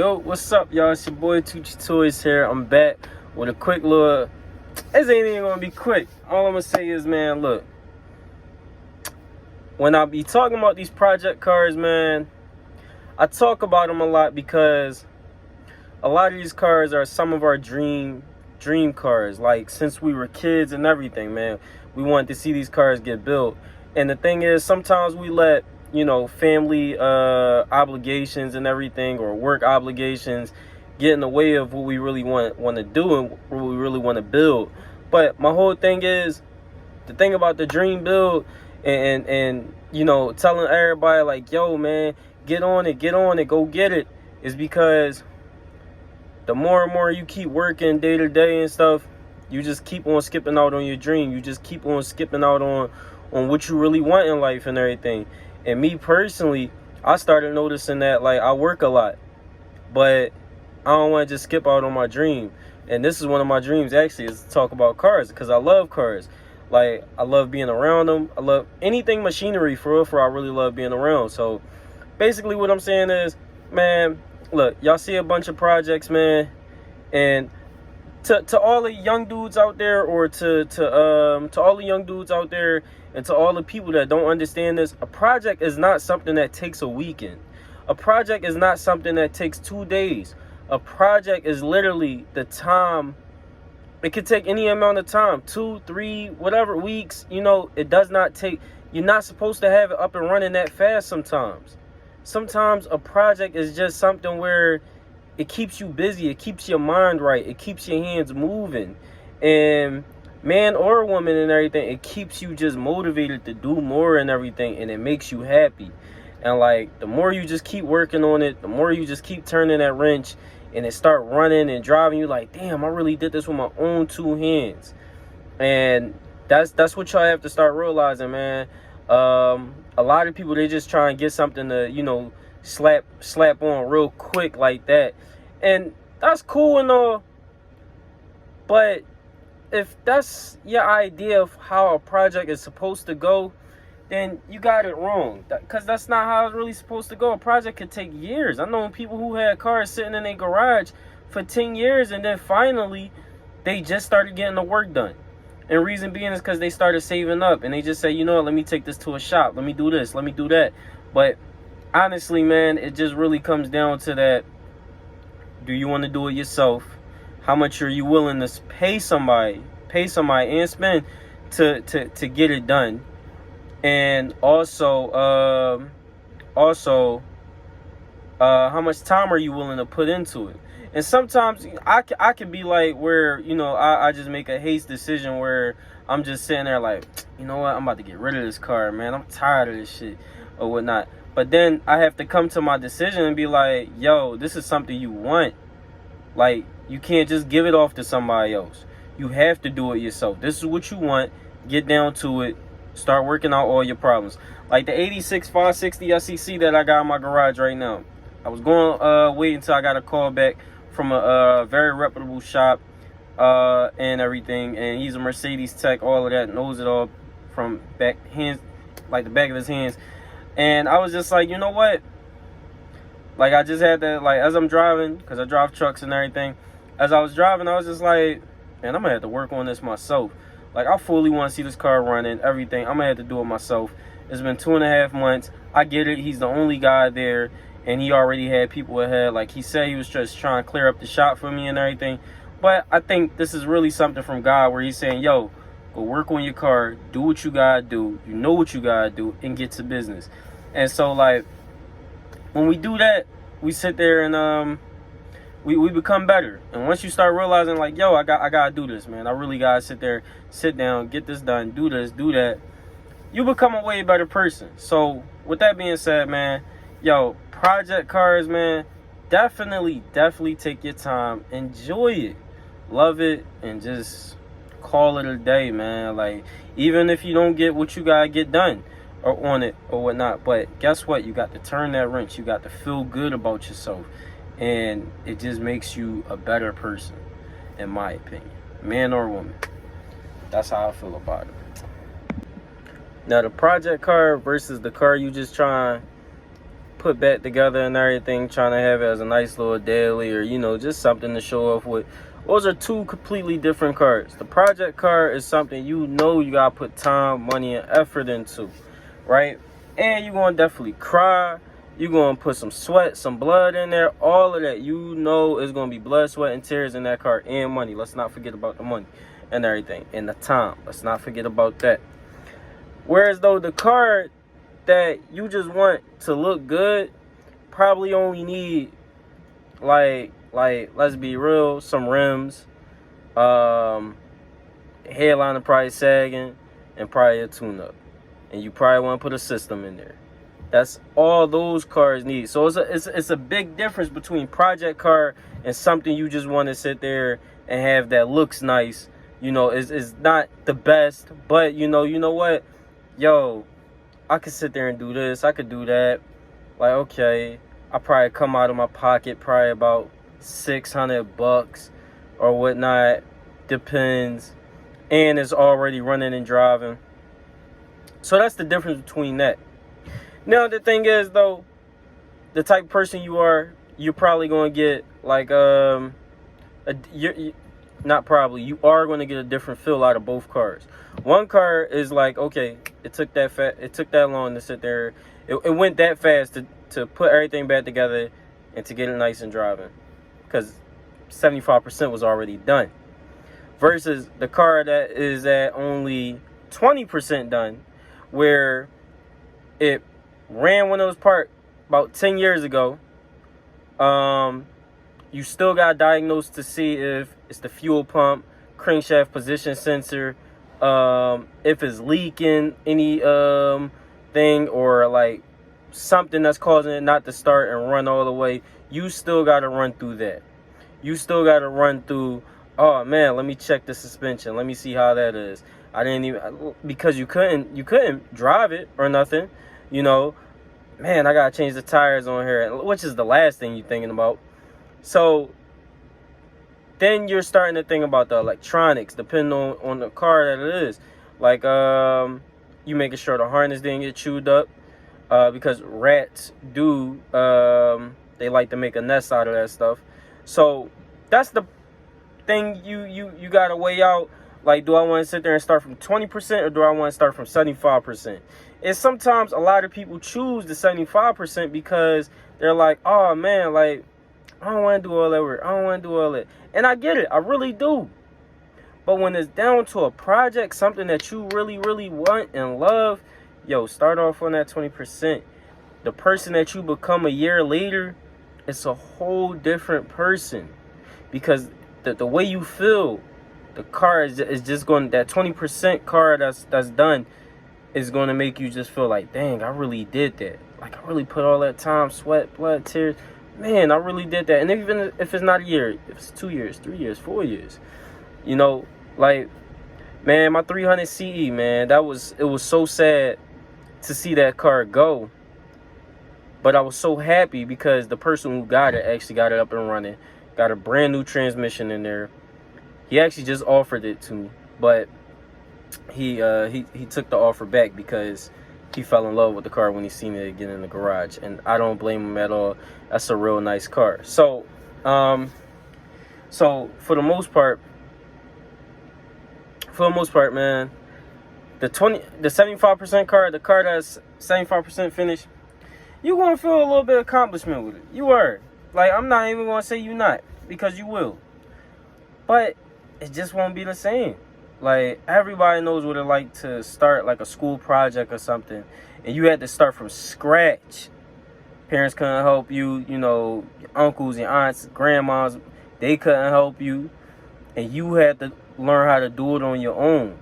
Yo, what's up, y'all? It's your boy Tucci Toys here. I'm back with a quick little... This ain't even gonna be quick. All I'm gonna say is, man, look. When I be talking about these project cars, man, I talk about them a lot because a lot of these cars are some of our dream cars. Like, since we were kids and everything, man, we wanted to see these cars get built. And the thing is, sometimes we let, you know, family obligations and everything, or work obligations, get in the way of what we really want to do and what we really want to build. But my whole thing is, the thing about the dream build and you know, telling everybody like, yo, man, get on it, go get it, is because the more and more you keep working day to day and stuff, you just keep on skipping out on your dream. You just keep on skipping out on what you really want in life and everything. And me personally, I started noticing that, like, I work a lot, but I don't want to just skip out on my dream. And this is one of my dreams, actually, is to talk about cars, because I love cars. Like, I love being around them. I love anything machinery, for real, I really love being around. So basically what I'm saying is, man, look, y'all see a bunch of projects, man, and to all the young dudes out there, or to all the young dudes out there, and to all the people that don't understand this, a project is not something that takes a weekend. A project is not something that takes 2 days. A project is literally the time. It could take any amount of time, 2, 3, whatever weeks. You know, it does not take. You're not supposed to have it up and running that fast sometimes. Sometimes a project is just something where it keeps you busy. It keeps your mind right. It keeps your hands moving. And man or woman and everything, it keeps you just motivated to do more and everything. And it makes you happy. And like, the more you just keep working on it, the more you just keep turning that wrench, and it start running and driving you like, damn, I really did this with my own 2 hands. And that's what y'all have to start realizing, man. A lot of people, they just try and get something to, you know, slap on real quick like that. And that's cool and all, but if that's your idea of how a project is supposed to go, then you got it wrong. Because that's not how it's really supposed to go. A project could take years. I know people who had cars sitting in their garage for 10 years, and then finally they just started getting the work done. And reason being is because they started saving up, and they just say, you know what, let me take this to a shop. Let me do this. Let me do that. But honestly, man, it just really comes down to that. Do you want to do it yourself? How much are you willing to pay somebody and spend to get it done? And also, how much time are you willing to put into it? And sometimes I can be like, where, you know, I just make a haste decision where I'm just sitting there like, you know what, I'm about to get rid of this car, man. I'm tired of this shit or whatnot. But then I have to come to my decision and be like, yo, this is something you want. Like, you can't just give it off to somebody else. You have to do it yourself. This is what you want. Get down to it. Start working out all your problems. Like the 86 560 SEC that I got in my garage right now. I was going to wait until I got a call back from a very reputable shop and everything. And he's a Mercedes tech, all of that, knows it all from hands, like the back of his hands. And I was just like, you know what? Like, I just had to, like, as I'm driving, because I drive trucks and everything. As I was driving, I was just like, man, I'm going to have to work on this myself. Like, I fully want to see this car running, everything. I'm going to have to do it myself. It's been 2.5 months. I get it. He's the only guy there, and he already had people ahead. Like, he said he was just trying to clear up the shop for me and everything. But I think this is really something from God where he's saying, yo, go work on your car. Do what you got to do. You know what you got to do, and get to business. And so, like, when we do that, we sit there and we become better. And once you start realizing, like, yo, I gotta do this, man. I really gotta sit down, get this done, do this, do that. You become a way better person. So with that being said, man, yo, project cars, man, definitely take your time, enjoy it, love it, and just call it a day, man. Like, even if you don't get what you gotta get done or on it or whatnot, but guess what? You got to turn that wrench. You got to feel good about yourself. And it just makes you a better person, in my opinion. Man or woman. That's how I feel about it. Now, the project car versus the car you just trying put back together and everything, trying to have it as a nice little daily, or just something to show off with. Those are two completely different cars. The project car is something you gotta put time, money, and effort into, right? And you're gonna definitely cry. You're gonna put some sweat, some blood in there, all of that. It's gonna be blood, sweat, and tears in that car, and money. Let's not forget about the money and everything, and the time. Let's not forget about that. Whereas though the car that you just want to look good probably only need like let's be real, some rims, headliner probably sagging, and probably a tune-up, and you probably want to put a system in there. That's all those cars need. So it's a big difference between project car and something you just want to sit there and have that looks nice. Is not the best, but you know what, yo, I could sit there and do this, I could do that. Like, okay, I probably come out of my pocket probably about $600 or whatnot, depends, and it's already running and driving. So that's the difference between that. Now the thing is though, the type of person you are, you're probably going to get like you are going to get a different feel out of both cars. One car is like, okay, it took that long to sit there. It went that fast to put everything back together and to get it nice and driving, because 75% was already done. Versus the car that is at only 20% done, where it ran when it was parked about 10 years ago. You still got diagnosed to see if it's the fuel pump, crankshaft position sensor, if it's leaking any thing, or like something that's causing it not to start and run all the way. You still got to run through that. You still got to run through, oh man, let me check the suspension, let me see how that is. I didn't even, because you couldn't drive it or nothing, man, I gotta change the tires on here, which is the last thing you're thinking about. So then you're starting to think about the electronics, depending on the car that it is. Like, you making sure the harness didn't get chewed up, because rats do, they like to make a nest out of that stuff. So that's the thing you gotta weigh out. Like, do I want to sit there and start from 20%, or do I want to start from 75%? And sometimes a lot of people choose the 75% because they're like, oh man, like, I don't want to do all that work. I don't want to do all that. And I get it. I really do. But when it's down to a project, something that you really, really want and love, yo, start off on that 20%. The person that you become a year later, it's a whole different person. Because the way you feel, the car is just going, that 20% car that's done is going to make you just feel like, dang, I really did that. Like, I really put all that time, sweat, blood, tears. Man, I really did that. And even if it's not a year, if it's 2 years, 3 years, 4 years, like, man, my 300 CE, man, it was so sad to see that car go. But I was so happy because the person who got it actually got it up and running, got a brand new transmission in there. He actually just offered it to me, but he took the offer back because he fell in love with the car when he seen it again in the garage, and I don't blame him at all. That's a real nice car. So for the most part, man, the 75% car, the car that's 75% finished, you gonna feel a little bit of accomplishment with it. You are. Like, I'm not even gonna say you not, because you will. But it just won't be the same. Like, everybody knows what it like to start like a school project or something, and you had to start from scratch. Parents couldn't help you, your uncles, your aunts, grandmas, they couldn't help you, and you had to learn how to do it on your own.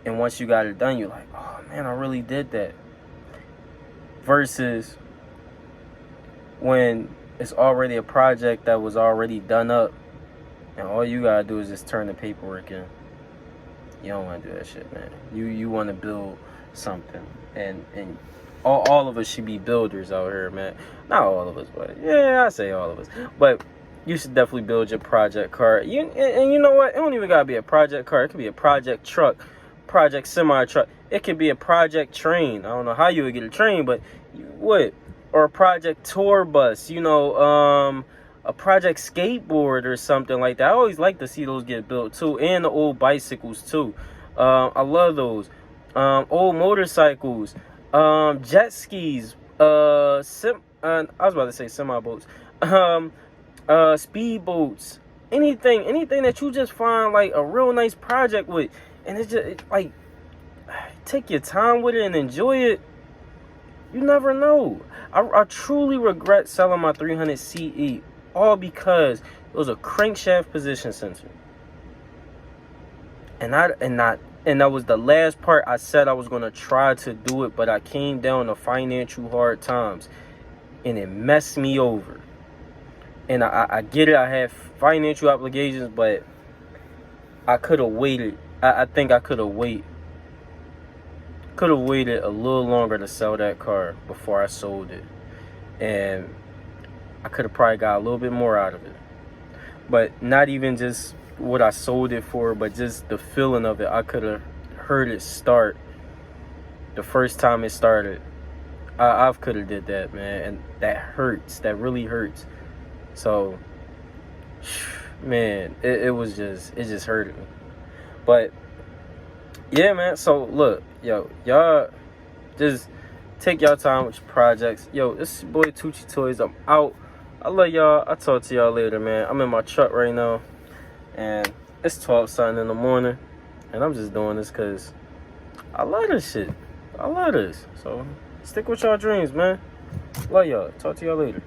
And once you got it done, you're like, oh man, I really did that. Versus when it's already a project that was already done up, and all you gotta do is just turn the paperwork in. You don't want to do that shit, man. You want to build something, and all of us should be builders out here, man. Not all of us, but yeah, I say all of us. But you should definitely build your project car. And you know what? It don't even gotta be a project car. It could be a project truck, project semi truck. It could be a project train. I don't know how you would get a train, but you would. or a project tour bus, you know, a project skateboard or something like that. I always like to see those get built too, and the old bicycles too. I love those. Old motorcycles, jet skis, I was about to say semi boats, speed boats, anything that you just find like a real nice project with, and like take your time with it and enjoy it. You never know. I truly regret selling my 300 CE, all because it was a crankshaft position sensor. And that was the last part. I said I was gonna try to do it, but I came down to financial hard times, and it messed me over. And I get it. I have financial obligations, but I could have waited. I think I could have waited a little longer to sell that car before I sold it, and I could have probably got a little bit more out of it. But not even just what I sold it for, but just the feeling of it. I could have heard it start the first time it started. I could have did that, man, and that hurts. That really hurts. So, man, it just hurted me. But yeah, man. So look, yo, y'all just take y'all time with your projects. Yo, this is your boy Tucci Toys. I'm out. I love y'all. I'll talk to y'all later, man. I'm in my truck right now, and it's 12 something in the morning, and I'm just doing this because I love this shit. I love this. So stick with y'all dreams, man. Love y'all. Talk to y'all later.